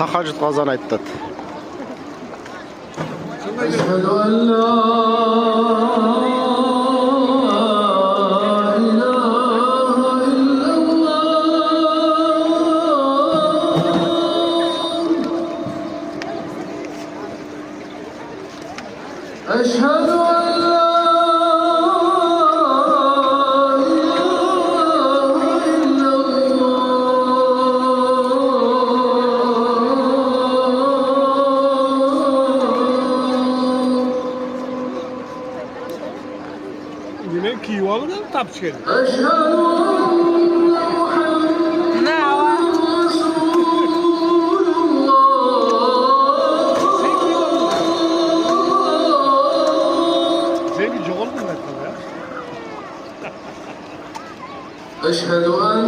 Tahajjud qazan ayttat. أشهد أن لا إله إلا الله أشهد أن لا Yemek yiyor da tapşır. أشهد أن محمدا رسول الله Sen bir jol mu ya? أشهد أن